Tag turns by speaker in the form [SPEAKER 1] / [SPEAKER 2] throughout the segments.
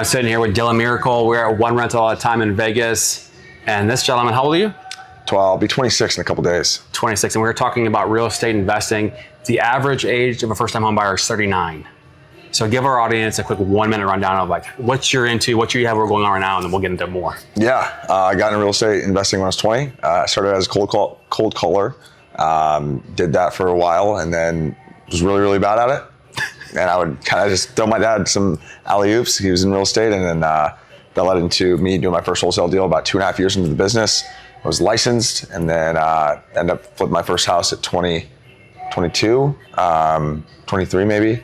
[SPEAKER 1] I'm sitting here with Dylan Miracle. We're at One Rental at a time in Vegas. And this gentleman, how old are you?
[SPEAKER 2] I'll be 26 in a couple days.
[SPEAKER 1] 26. And we were talking about real estate investing. The average age of a first-time home buyer is 39. So give our audience a quick 1 minute rundown of like what you're into, what you have going on right now, and then we'll get into more.
[SPEAKER 2] Yeah, I got into real estate investing when I was 20. I started as a cold caller. Did that for a while and then was really, really bad at it. And I would kind of just throw my dad some alley-oops. He was in real estate, and then that led into me doing my first wholesale deal about 2.5 years into the business. I was licensed, and then ended up flipping my first house at 22, 23 maybe.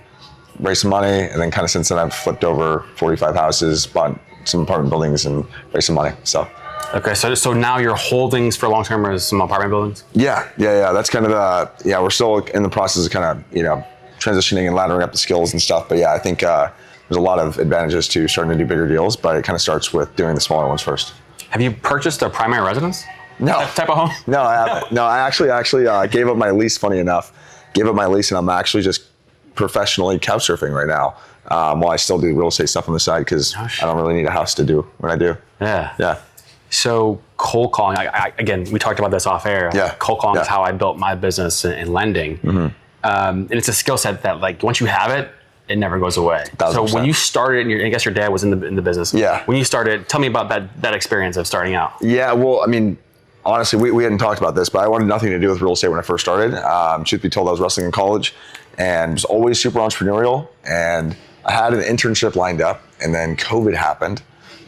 [SPEAKER 2] Raised some money, and then kind of since then I've flipped over 45 houses, bought some apartment buildings, and raised some money. So.
[SPEAKER 1] Okay, so now your holdings for long term is some apartment buildings?
[SPEAKER 2] Yeah. That's kind of we're still in the process of kind of, transitioning and laddering up the skills and stuff. But yeah, I think there's a lot of advantages to starting to do bigger deals, but it kind of starts with doing the smaller ones first.
[SPEAKER 1] Have you purchased a primary residence?
[SPEAKER 2] No.
[SPEAKER 1] Type of home?
[SPEAKER 2] No, I haven't. No, I actually gave up my lease, funny enough. Gave up my lease, and I'm actually just professionally couch surfing right now. While I still do real estate stuff on the side because I don't really need a house to do what I do.
[SPEAKER 1] Yeah. So cold calling, again, we talked about this off air.
[SPEAKER 2] Yeah.
[SPEAKER 1] Cold calling is how I built my business in lending. Mm-hmm. And it's a skill set that like once you have it, it never goes away.
[SPEAKER 2] 1,000%.
[SPEAKER 1] So when you started, and I guess your dad was in the business.
[SPEAKER 2] Yeah.
[SPEAKER 1] When you started, tell me about that experience of starting out.
[SPEAKER 2] Yeah, well, I mean, honestly, we hadn't talked about this, but I wanted nothing to do with real estate when I first started. Truth be told, I was wrestling in college and was always super entrepreneurial. And I had an internship lined up, and then COVID happened,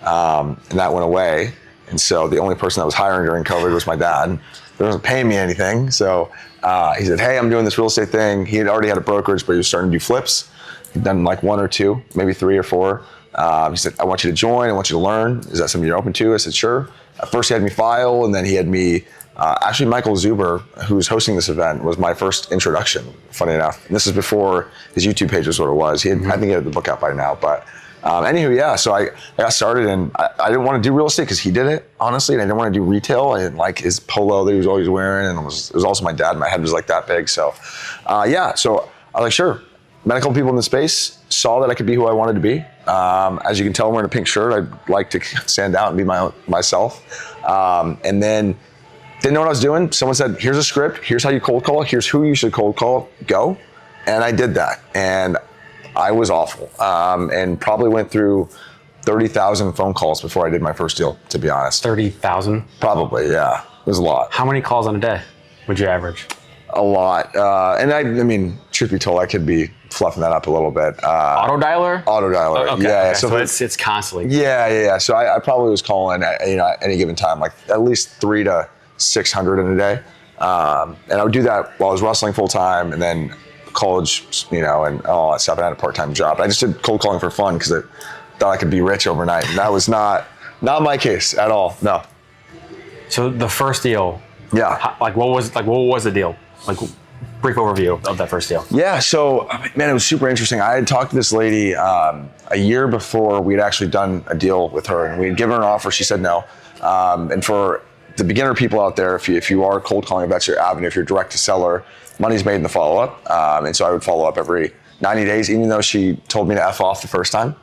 [SPEAKER 2] and that went away. And so the only person that was hiring during COVID was my dad. He wasn't paying me anything. So he said, hey, I'm doing this real estate thing. He had already had a brokerage, but he was starting to do flips. He'd done like 1 or 2, maybe 3 or 4. He said, I want you to join. I want you to learn. Is that something you're open to? I said, sure. At first he had me file, and then he had me, actually Michael Zuber, who's hosting this event, was my first introduction, funny enough. And this is before his YouTube page was what it was. He had, I think he had the book out by now, but anywho, yeah, so I got started, and I didn't want to do real estate because he did it, honestly, and I didn't want to do retail. I didn't like his polo that he was always wearing, and it was also my dad. My head was like that big, so so I was like, sure. Medical people in the space saw that I could be who I wanted to be. As you can tell, I'm wearing a pink shirt. I like to stand out and be myself. And then didn't know what I was doing. Someone said, here's a script. Here's how you cold call. Here's who you should cold call. Go. And I did that. And I was awful. And probably went through 30,000 phone calls before I did my first deal, to be honest.
[SPEAKER 1] 30,000?
[SPEAKER 2] Probably, yeah. It was a lot.
[SPEAKER 1] How many calls on a day would you average?
[SPEAKER 2] A lot. And I mean, truth be told, I could be fluffing that up a little bit.
[SPEAKER 1] Auto dialer?
[SPEAKER 2] Auto dialer.
[SPEAKER 1] Okay.
[SPEAKER 2] Yeah.
[SPEAKER 1] Okay. So it's constantly.
[SPEAKER 2] Yeah. So I probably was calling at any given time, like at least 300 to 600 in a day. And I would do that while I was wrestling full time, and then college, and all that stuff. I had a part-time job. I just did cold calling for fun because I thought I could be rich overnight. And that was not my case at all. No.
[SPEAKER 1] So the first deal.
[SPEAKER 2] Yeah.
[SPEAKER 1] What was the deal? Like, brief overview of that first deal.
[SPEAKER 2] Yeah, so, man, it was super interesting. I had talked to this lady a year before we had actually done a deal with her, and we had given her an offer. She said no. And for the beginner people out there, if you are cold calling, if that's your avenue, if you're direct to seller, money's made in the follow-up. And so I would follow up every 90 days, even though she told me to F off the first time.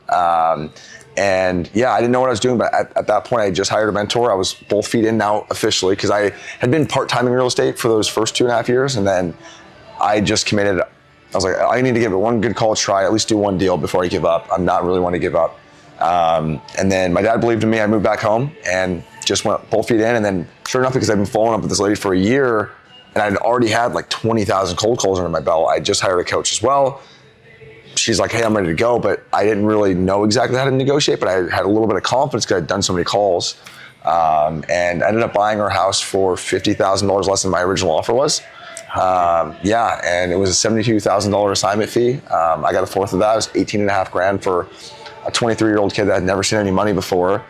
[SPEAKER 2] And yeah, I didn't know what I was doing, but at that point I just hired a mentor. I was both feet in now officially because I had been part-time in real estate for those first 2.5 years. And then I just committed. I was like, I need to give it one good college try, at least do one deal before I give up. I'm not really one to give up. And then my dad believed in me. I moved back home and just went both feet in. And then sure enough, because I've been following up with this lady for a year and I'd already had like 20,000 cold calls under my belt, I just hired a coach as well. She's like, hey, I'm ready to go. But I didn't really know exactly how to negotiate, but I had a little bit of confidence because I'd done so many calls. And I ended up buying her house for $50,000 less than my original offer was. And it was a $72,000 assignment fee. I got a fourth of that. It was $18,500 for a 23-year-old kid that had never seen any money before.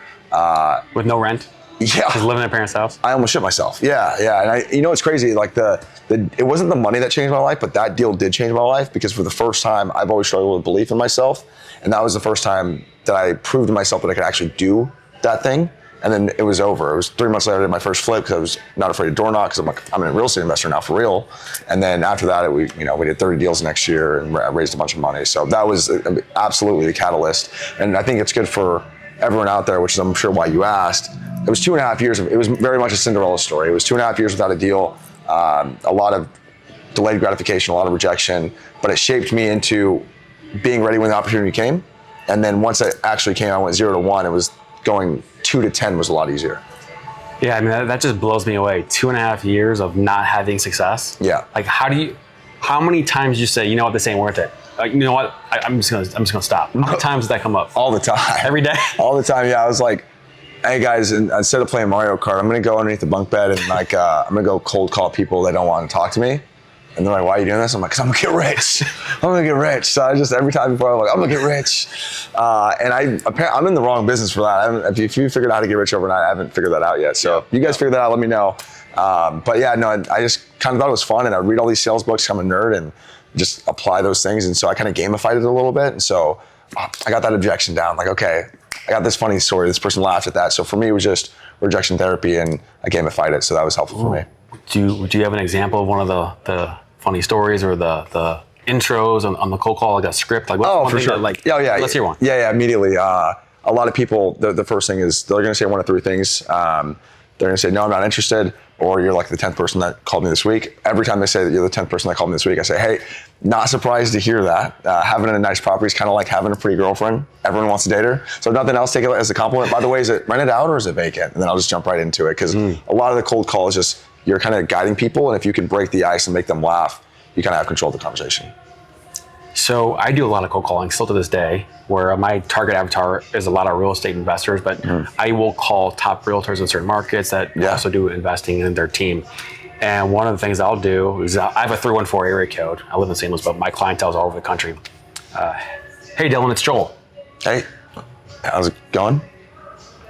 [SPEAKER 1] With no rent?
[SPEAKER 2] Yeah.
[SPEAKER 1] Just living in a parent's house?
[SPEAKER 2] I almost shit myself. Yeah. And it's crazy. Like it wasn't the money that changed my life, but that deal did change my life because for the first time, I've always struggled with belief in myself. And that was the first time that I proved to myself that I could actually do that thing. And then it was over. It was 3 months later I did my first flip because I was not afraid to door knock because I'm like, I'm a real estate investor now for real. And then after that, we did 30 deals next year and raised a bunch of money. So that was absolutely the catalyst. And I think it's good for everyone out there, which is I'm sure why you asked. It was 2.5 years. It was very much a Cinderella story. It was 2.5 years without a deal, a lot of delayed gratification, a lot of rejection, but it shaped me into being ready when the opportunity came. And then once it actually came, I went 0 to 1. It was going 2 to 10 was a lot easier.
[SPEAKER 1] Yeah, I mean, that just blows me away. 2.5 years of not having success.
[SPEAKER 2] Yeah.
[SPEAKER 1] Like, how many times you say, you know what, this ain't worth it? Like, you know what, I'm just gonna stop. How many times did that come up?
[SPEAKER 2] All the time.
[SPEAKER 1] Every day?
[SPEAKER 2] All the time, yeah. I was like, hey guys, instead of playing Mario Kart, I'm gonna go underneath the bunk bed and I'm gonna go cold call people that don't want to talk to me. And they're like, why are you doing this? I'm like, because I'm gonna get rich. I'm gonna get rich. So I just, every time before I'm like, I'm gonna get rich. And I'm in the wrong business for that. If you figured out how to get rich overnight, I haven't figured that out yet. So if you guys figure that out, let me know. But yeah, no, I just kind of thought it was fun, and I'd read all these sales books, I'm a nerd, and just apply those things. And so I kind of gamified it a little bit. And so I got that objection down. Like, okay, I got this funny story. This person laughed at that. So for me, it was just rejection therapy, and I gamified it. So that was helpful for me.
[SPEAKER 1] Do you have an example of one of the funny stories or the intros on the cold call, like a script? Like, what's one
[SPEAKER 2] for
[SPEAKER 1] thing
[SPEAKER 2] sure.
[SPEAKER 1] that,
[SPEAKER 2] yeah.
[SPEAKER 1] Let's hear one.
[SPEAKER 2] Yeah, immediately. A lot of people, the first thing is they're going to say one of three things. They're going to say, no, I'm not interested, or you're like the 10th person that called me this week. Every time they say that you're the 10th person that called me this week, I say, hey, not surprised to hear that. Having a nice property is kind of like having a pretty girlfriend. Everyone wants to date her. So if nothing else, take it as a compliment. By the way, is it rented out or is it vacant? And then I'll just jump right into it, because a lot of the cold call is just, you're kind of guiding people, and if you can break the ice and make them laugh, you kind of have control of the conversation.
[SPEAKER 1] So I do a lot of cold calling still to this day, where my target avatar is a lot of real estate investors, but I will call top realtors in certain markets that also do investing in their team. And one of the things I'll do is I have a 314 area code. I live in St. Louis, but my clientele is all over the country. Hey, Dylan, it's Joel.
[SPEAKER 2] Hey, how's it going?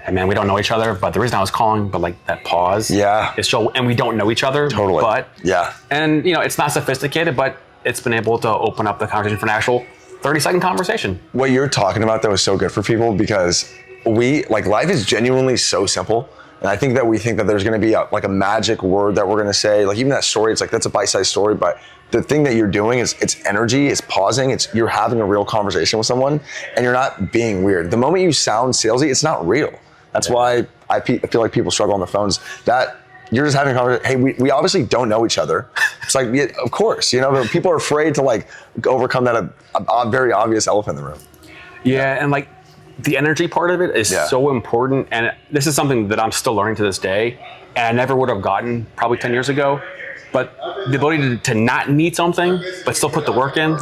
[SPEAKER 1] Hey, man, we don't know each other, but the reason I was calling, but like that pause.
[SPEAKER 2] Yeah.
[SPEAKER 1] It's Joel, and we don't know each other.
[SPEAKER 2] Totally.
[SPEAKER 1] But,
[SPEAKER 2] yeah.
[SPEAKER 1] And, it's not sophisticated, but it's been able to open up the conversation for an actual 30-second conversation.
[SPEAKER 2] What you're talking about, though, is so good for people, because life is genuinely so simple. And I think that we think that there's going to be a magic word that we're going to say. Like, even that story, it's like, that's a bite-sized story, but the thing that you're doing is, it's energy, it's pausing, you're having a real conversation with someone, and you're not being weird. The moment you sound salesy, it's not real. That's why I feel like people struggle on the phones. That you're just having a conversation. Hey, we obviously don't know each other. It's like, yeah, of course, but people are afraid to overcome that a very obvious elephant in the room.
[SPEAKER 1] Yeah, and the energy part of it is so important. And this is something that I'm still learning to this day, and I never would have gotten probably 10 years ago. But the ability to not need something, but still put the work in.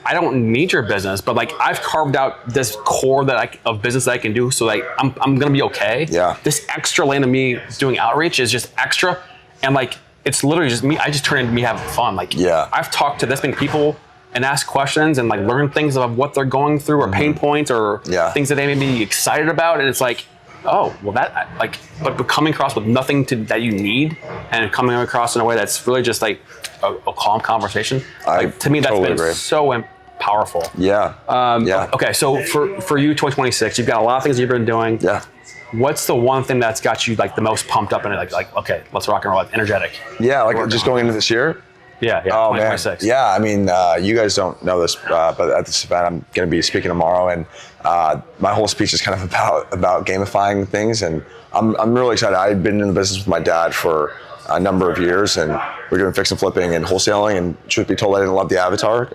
[SPEAKER 1] I don't need your business, but I've carved out this core of business that I can do, so I'm gonna be okay.
[SPEAKER 2] Yeah.
[SPEAKER 1] This extra lane of me doing outreach is just extra, and it's literally just me. I just turn into me having fun. I've talked to this many people and asked questions and learned things about what they're going through, or pain points, or things that they may be excited about, and it's oh, well, but coming across with nothing that you need, and coming across in a way that's really just a calm conversation. To me, that's
[SPEAKER 2] totally
[SPEAKER 1] been
[SPEAKER 2] agree.
[SPEAKER 1] so powerful.
[SPEAKER 2] Yeah.
[SPEAKER 1] Okay, so for you, 2026, you've got a lot of things you've been doing.
[SPEAKER 2] Yeah.
[SPEAKER 1] What's the one thing that's got you the most pumped up and okay, let's rock and roll, energetic?
[SPEAKER 2] Yeah, just going into this year.
[SPEAKER 1] Yeah.
[SPEAKER 2] Oh, man.
[SPEAKER 1] 2026.
[SPEAKER 2] Yeah, I mean, you guys don't know this, but at this event, I'm going to be speaking tomorrow, and my whole speech is kind of about gamifying things, and I'm really excited. I've been in the business with my dad for a number of years, and we're doing fix and flipping and wholesaling, and truth be told, I didn't love the avatar.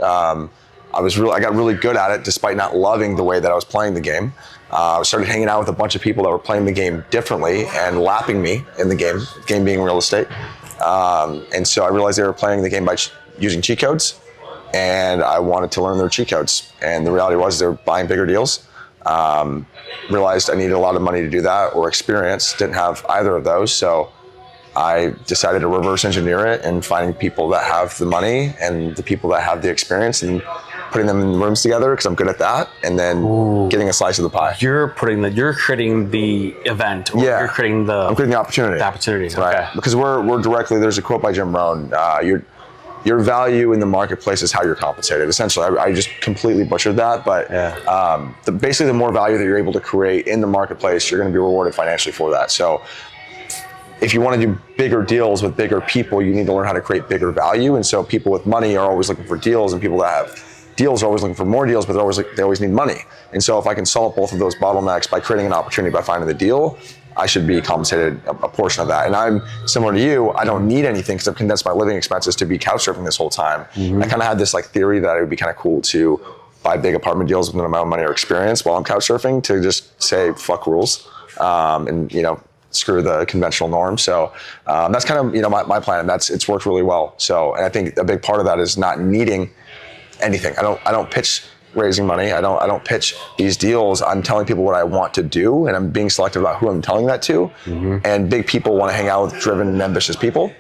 [SPEAKER 2] I got really good at it, despite not loving the way that I was playing the game. I started hanging out with a bunch of people that were playing the game differently and lapping me in the game being real estate. And so I realized they were playing the game by using cheat codes, and I wanted to learn their cheat codes. And the reality was they were buying bigger deals. Realized I needed a lot of money to do that, or experience. Didn't have either of those. So I decided to reverse engineer it and finding people that have the money and the people that have the experience, and putting them in rooms together, because I'm good at that, and then getting a slice of the pie.
[SPEAKER 1] You're creating the event, or you're creating
[SPEAKER 2] I'm creating the opportunity.
[SPEAKER 1] The opportunity,
[SPEAKER 2] right?
[SPEAKER 1] Okay.
[SPEAKER 2] Because we're directly. There's a quote by Jim Rohn. your value in the marketplace is how you're compensated. Essentially, I just completely butchered that, but basically the more value that you're able to create in the marketplace, you're going to be rewarded financially for that. So if you want to do bigger deals with bigger people, you need to learn how to create bigger value. And so people with money are always looking for deals, and people that have deals are always looking for more deals, but they always need money. And so if I can solve both of those bottlenecks by creating an opportunity by finding the deal, I should be compensated a portion of that. And I'm similar to you. I don't need anything because I've condensed my living expenses to be couch surfing this whole time. I kind of had this like theory that it would be kind of cool to buy big apartment deals with no amount of money or experience while I'm couch surfing, to just say fuck rules, and screw the conventional norm. So that's kind of my plan, and it's worked really well. So, and I think a big part of that is not needing anything. I don't pitch raising money. I don't pitch these deals. I'm telling people what I want to do, and I'm being selective about who I'm telling that to. And big people want to hang out with driven and ambitious people.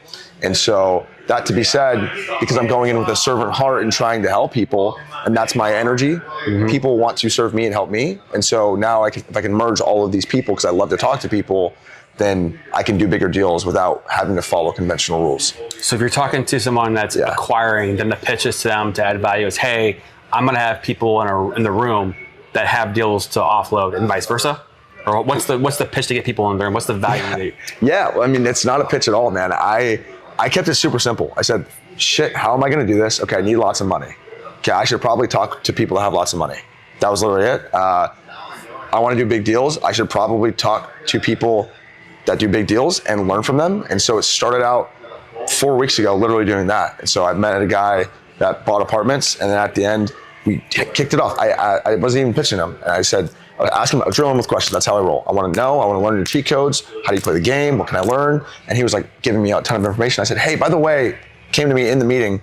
[SPEAKER 2] And so that to be said, because I'm going in with a servant heart and trying to help people, and that's my energy, people want to serve me and help me. And so now if I can merge all of these people, because I love to talk to people, then I can do bigger deals without having to follow conventional rules.
[SPEAKER 1] So if you're talking to someone that's acquiring, then the pitch is to them to add value is, hey, I'm going to have people in the room that have deals to offload, and vice versa? Or what's the pitch to get people in there, and what's the value?
[SPEAKER 2] Yeah, I mean, it's not a pitch at all, man. I kept it super simple. I said, shit, how am I going to do this? Okay, I need lots of money. Okay, I should probably talk to people that have lots of money. That was literally it. I want to do big deals. I should probably talk to people that do big deals and learn from them. And so it started out 4 weeks ago, literally doing that. And so I met a guy that bought apartments, and then at the end, we kicked it off. I wasn't even pitching him. And I said, ask him, drill him with questions. That's how I roll. I want to know. I want to learn your cheat codes. How do you play the game? What can I learn? And he was like giving me a ton of information. I said, hey, by the way, came to me in the meeting.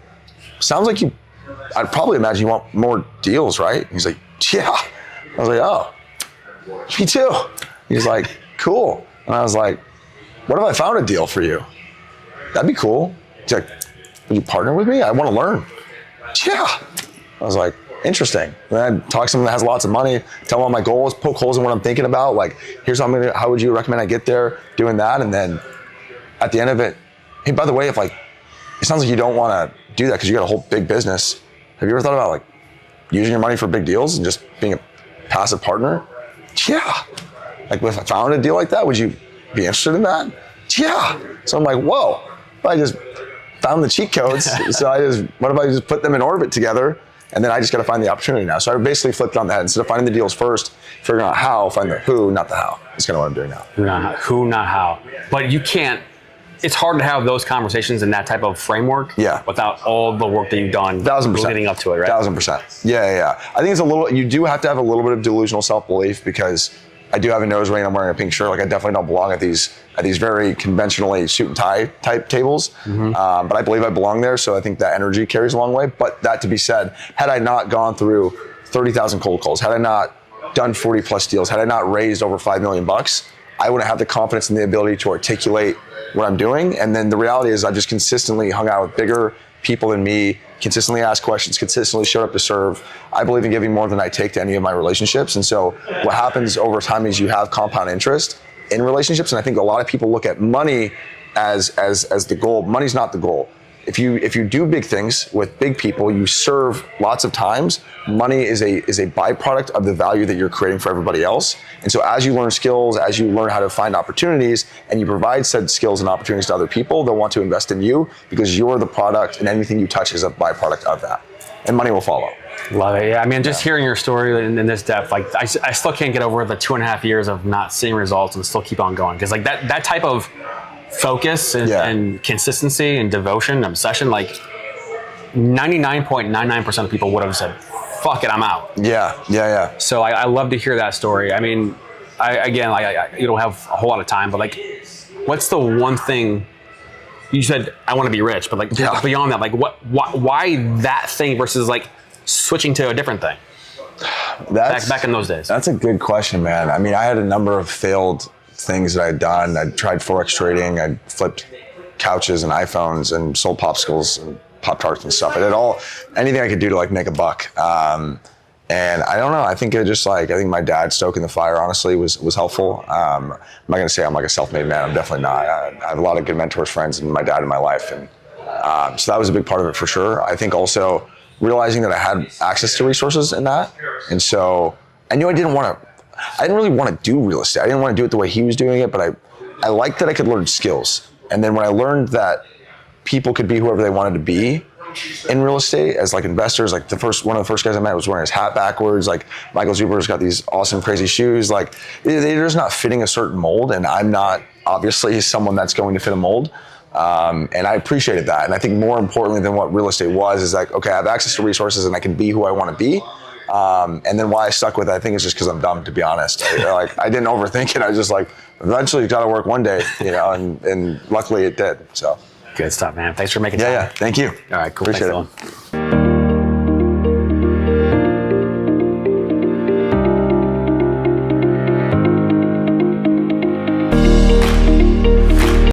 [SPEAKER 2] Sounds like I'd probably imagine you want more deals, right? He's like, yeah. I was like, oh, me too. He's like, cool. And I was like, what if I found a deal for you? That'd be cool. He's like, will you partner with me? I want to learn. Yeah. I was like, interesting. And then I talk to someone that has lots of money, tell them all my goals, poke holes in what I'm thinking about. Like, here's how would you recommend I get there, doing that. And then at the end of it, hey, by the way, it sounds like you don't want to do that because you got a whole big business. Have you ever thought about like using your money for big deals and just being a passive partner? Yeah. Like if I found a deal like that, would you be interested in that? Yeah. So I'm like, whoa, I just found the cheat codes. So what if I just put them in orbit together, and then I just got to find the opportunity now. So I basically flipped it on the head. Instead of finding the deals first, figuring out how, find the who, not the how. That's kind of what I'm doing now.
[SPEAKER 1] Who, not how. But you can't, it's hard to have those conversations in that type of framework without all the work that you've done
[SPEAKER 2] 1000%
[SPEAKER 1] leading up to it, right?
[SPEAKER 2] 1000%. Yeah. I think you do have to have a little bit of delusional self-belief, because I do have a nose ring. I'm wearing a pink shirt. Like, I definitely don't belong at these very conventionally suit and tie type tables. But I believe I belong there. So I think that energy carries a long way. But that to be said, had I not gone through 30,000 cold calls, had I not done 40 plus deals, had I not raised over $5 million, I wouldn't have the confidence and the ability to articulate what I'm doing. And then the reality is I've just consistently hung out with bigger people than me, consistently asked questions, consistently showed up to serve. I believe in giving more than I take to any of my relationships. And so what happens over time is you have compound interest in relationships. And I think a lot of people look at money as the goal. Money's not the goal. If you do big things with big people, you serve lots of times. Money is a byproduct of the value that you're creating for everybody else. And so as you learn skills, as you learn how to find opportunities, and you provide said skills and opportunities to other people, they'll want to invest in you because you're the product, and anything you touch is a byproduct of that. And money will follow.
[SPEAKER 1] Love it. Yeah, I mean, just hearing your story in this depth, like I still can't get over the 2.5 years of not seeing results and still keep on going. Because like that type of focus and consistency and devotion and obsession, like 99.99% of people would have said, fuck it, I'm out.
[SPEAKER 2] Yeah.
[SPEAKER 1] So I love to hear that story. I mean, I you don't have a whole lot of time, but like, what's the one thing you said, I want to be rich, but like beyond that, like why that thing versus like switching to a different thing? Back in those days.
[SPEAKER 2] That's a good question, man. I mean, I had a number of failed things that I'd done. I tried Forex trading. I flipped couches and iPhones and sold popsicles and Pop-Tarts and stuff. I did anything I could do to like make a buck. And I don't know, I think I think my dad stoking the fire, honestly, was helpful. I'm not gonna say I'm like a self-made man. I'm definitely not. I have a lot of good mentors, friends, and my dad in my life. And So that was a big part of it for sure. I think also realizing that I had access to resources in that. And so I knew I didn't really want to do real estate. I didn't want to do it the way he was doing it, but I liked that I could learn skills. And then when I learned that people could be whoever they wanted to be in real estate as like investors, like one of the first guys I met was wearing his hat backwards. Like Michael Zuber's got these awesome, crazy shoes. Like they're just not fitting a certain mold. And I'm not obviously someone that's going to fit a mold. And I appreciated that. And I think more importantly than what real estate was is like, okay, I have access to resources and I can be who I want to be. And then why I stuck with it, I think it's just because I'm dumb, to be honest. I didn't overthink it. I was just like, eventually it's got to work one day, and luckily it did. So
[SPEAKER 1] good stuff, man. Thanks for making time.
[SPEAKER 2] Yeah. Thank you.
[SPEAKER 1] All right, cool.
[SPEAKER 2] Appreciate
[SPEAKER 1] Thanks,
[SPEAKER 2] it.